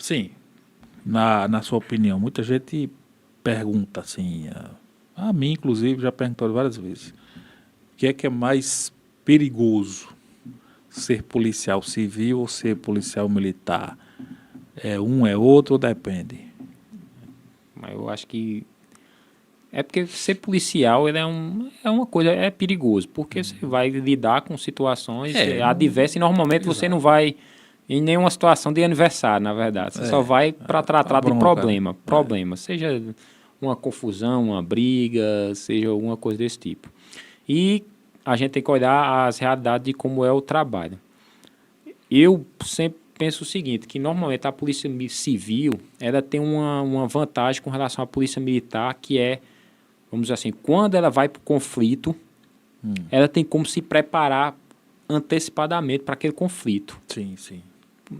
Sim, na sua opinião, muita gente pergunta assim, a mim inclusive já perguntou várias vezes, o que é mais perigoso, ser policial civil ou ser policial militar? É um, é outro ou depende? Mas eu acho que é porque ser policial ele é uma coisa, é perigoso, porque você vai lidar com situações Não, adversas e normalmente você não exato. vai em nenhuma situação de aniversário, na verdade. Você só vai para Pra tratar de bronca, né? problema, seja uma confusão, uma briga, seja alguma coisa desse tipo. E a gente tem que olhar as realidades de como é o trabalho. Eu sempre penso o seguinte, que normalmente a polícia civil, ela tem uma vantagem com relação à polícia militar, que é, vamos dizer assim, quando ela vai para o conflito, ela tem como se preparar antecipadamente para aquele conflito. Sim, sim.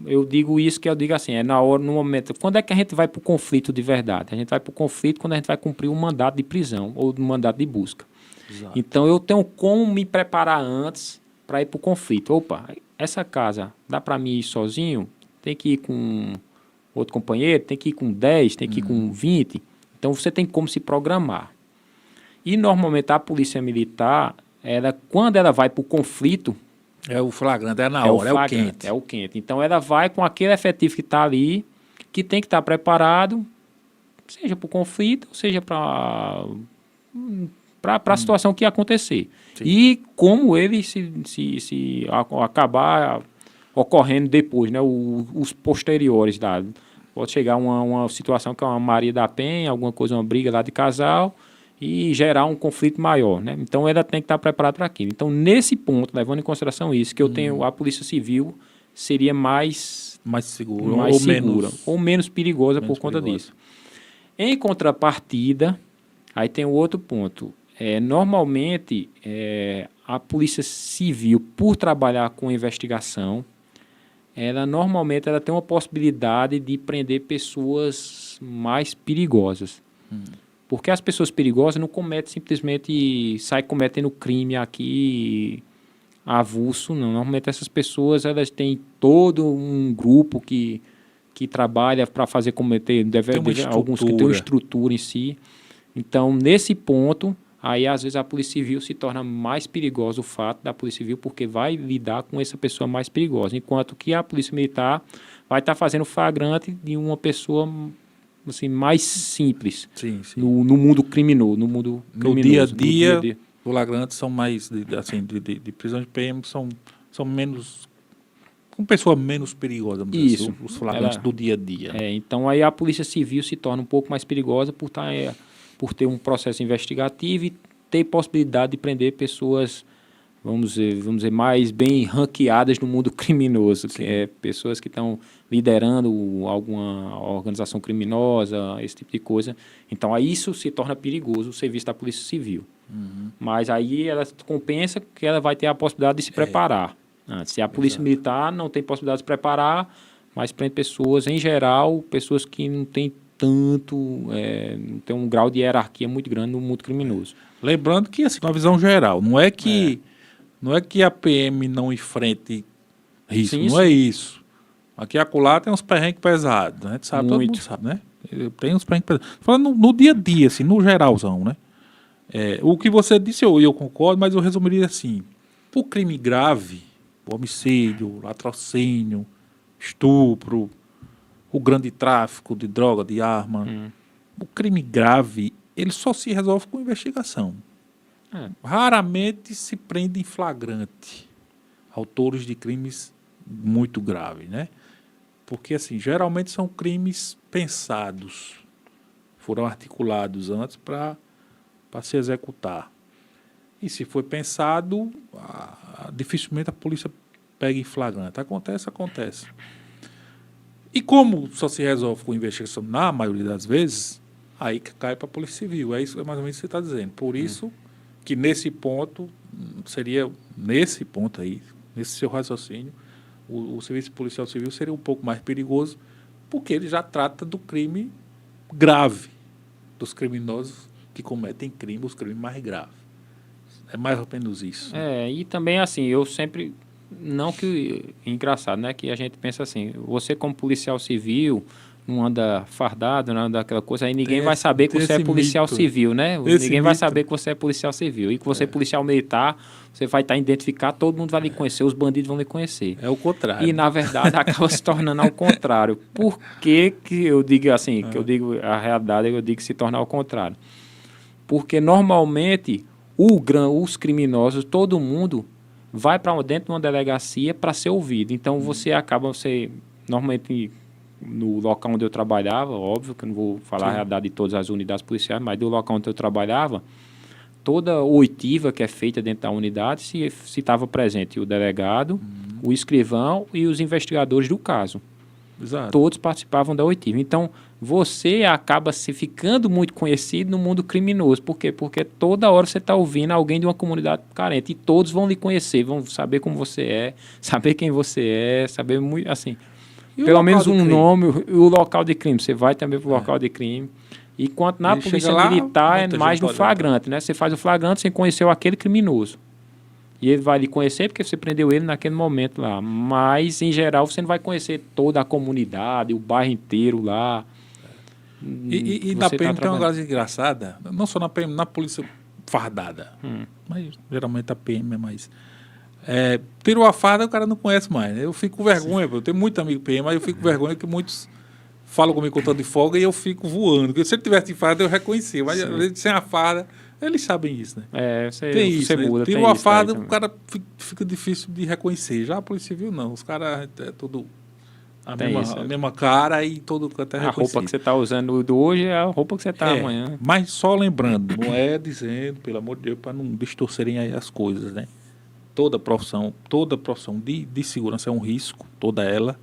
Eu digo isso que eu digo assim, é na hora, no momento. Quando é que a gente vai para o conflito de verdade? A gente vai para o conflito quando a gente vai cumprir um mandato de prisão ou um mandato de busca. Exato. Então eu tenho como me preparar antes para ir para o conflito. Opa, essa casa dá para mim ir sozinho? Tem que ir com outro companheiro? Tem que ir com 10? Tem que ir com 20? Então você tem como se programar. E normalmente a polícia militar, quando ela vai para o conflito, É o flagrante, é na é o hora, é o flagrante, é quente. o quente. Então ela vai com aquele efetivo que está ali, que tem que estar preparado, seja para o conflito, seja para a situação que ia acontecer. Sim. E como ele acabar ocorrendo depois, né, os posteriores. Pode chegar uma situação que é uma Maria da Penha, alguma coisa, uma briga lá de casal, e gerar um conflito maior, né? Então ela tem que estar preparada para aquilo. Então, nesse ponto, levando em consideração isso, que eu tenho a Polícia Civil seria Mais seguro mais segura ou menos perigosa por menos conta perigoso. disso. Em contrapartida, aí tem o outro ponto. Normalmente, a Polícia Civil, por trabalhar com investigação, ela tem uma possibilidade de prender pessoas mais perigosas. Porque as pessoas perigosas não cometem simplesmente, sai cometendo crime aqui avulso, não. Normalmente essas pessoas elas têm todo um grupo que trabalha para fazer cometer, Tem uma alguns que têm uma estrutura. estrutura em si. Então, nesse ponto, aí às vezes a Polícia Civil se torna mais perigosa o fato da Polícia Civil, porque vai lidar com essa pessoa mais perigosa, enquanto que a Polícia Militar vai estar fazendo flagrante de uma pessoa assim, mais simples Sim, sim. no mundo criminoso, no mundo No dia a criminoso, no dia a dia, dia. flagrantes são mais, assim, de prisão de PM são menos, com pessoa menos perigosa, vamos dizer Isso. assim, os flagrantes do dia a dia, né? Então aí a Polícia Civil se torna um pouco mais perigosa por ter um processo investigativo e ter possibilidade de prender pessoas, vamos dizer, mais bem ranqueadas no mundo criminoso, que é pessoas que estão liderando alguma organização criminosa, esse tipo de coisa. Então aí isso se torna perigoso o serviço da Polícia Civil. Mas aí ela compensa que ela vai ter a possibilidade de se preparar. Se a Polícia Exato. Militar não tem possibilidade de se preparar, mas prende pessoas, em geral, pessoas que não têm tanto, não tem um grau de hierarquia muito grande no mundo criminoso. Lembrando que, assim, uma visão geral, não é que a PM não enfrente risco, Sim, não é sim. isso. Aqui e acolá tem uns perrengues pesados, né? A gente sabe, todo mundo Muito. sabe, né? Tem uns perrengues pesados. Falando no dia a dia, assim, no geralzão, né? O que você disse, eu concordo, mas eu resumiria assim. O crime grave, o homicídio, o latrocínio, estupro, o grande tráfico de droga, de arma, o crime grave, ele só se resolve com investigação. É. Raramente se prende em flagrante autores de crimes muito graves, né? Porque, assim, geralmente são crimes pensados, foram articulados antes para se executar. E se foi pensado, dificilmente a polícia pega em flagrante. Acontece, acontece. E como só se resolve com investigação na maioria das vezes, aí que cai para a Polícia Civil. É isso, é mais ou menos o que você está dizendo. Por isso que nesse ponto, seria, nesse ponto aí, nesse seu raciocínio, o serviço policial civil seria um pouco mais perigoso, porque ele já trata do crime grave, dos criminosos que cometem crime, os crimes mais graves. É mais ou menos isso. Né? E também assim, eu sempre Não que... Engraçado, né? Que a gente pensa assim, você como policial civil não anda fardado, não anda aquela coisa, aí ninguém vai saber que você é policial civil, né? Ninguém vai saber que você é policial civil. E que você é policial militar, você vai estar identificado, todo mundo vai lhe conhecer, os bandidos vão lhe conhecer. É o contrário. E, na verdade, acaba se tornando ao contrário. Por que eu digo assim, que eu digo a realidade, eu digo que se torna ao contrário? Porque, normalmente, os criminosos, todo mundo vai para dentro de uma delegacia para ser ouvido. Então, normalmente, no local onde eu trabalhava, óbvio que eu não vou falar a realidade de todas as unidades policiais, mas do local onde eu trabalhava, toda oitiva que é feita dentro da unidade, se estava presente o delegado, o escrivão e os investigadores do caso. Exato. Todos participavam da oitiva. Então, você acaba se ficando muito conhecido no mundo criminoso. Por quê? Porque toda hora você está ouvindo alguém de uma comunidade carente e todos vão lhe conhecer, vão saber como você é, saber quem você é, saber muito, assim, pelo menos um nome, o local de crime. Você vai também para o local de crime. Enquanto na polícia militar é mais no flagrante, né? Você faz o flagrante, você conheceu aquele criminoso. E ele vai lhe conhecer porque você prendeu ele naquele momento lá. Mas, em geral, você não vai conhecer toda a comunidade, o bairro inteiro lá. E na PM tem uma coisa engraçada, não só na PM, na polícia fardada. Mas geralmente a PM é mais... tirou a farda, o cara não conhece mais. Eu fico com vergonha, eu tenho muito amigo PM, mas eu fico com vergonha que muitos falam comigo contando de folga e eu fico voando. Porque se ele tivesse de farda, eu reconhecia. Mas às vezes sem a farda, eles sabem isso, né? Tem isso, você muda. Tirou a farda, o cara fica difícil de reconhecer. Já a Polícia Civil, não. Os caras é tudo a mesma cara e todo canto é reconhecido. A roupa que você está usando do hoje é a roupa que você está amanhã. Mas só lembrando, não é dizendo, pelo amor de Deus, para não distorcerem aí as coisas, né? Toda profissão de segurança é um risco, toda ela.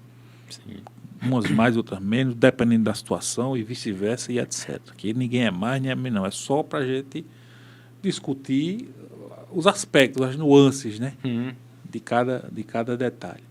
Sim. Umas mais, outras menos, dependendo da situação e vice-versa e etc. Que ninguém é mais, nem é menos. Não. É só para a gente discutir os aspectos, as nuances, né? De cada detalhe.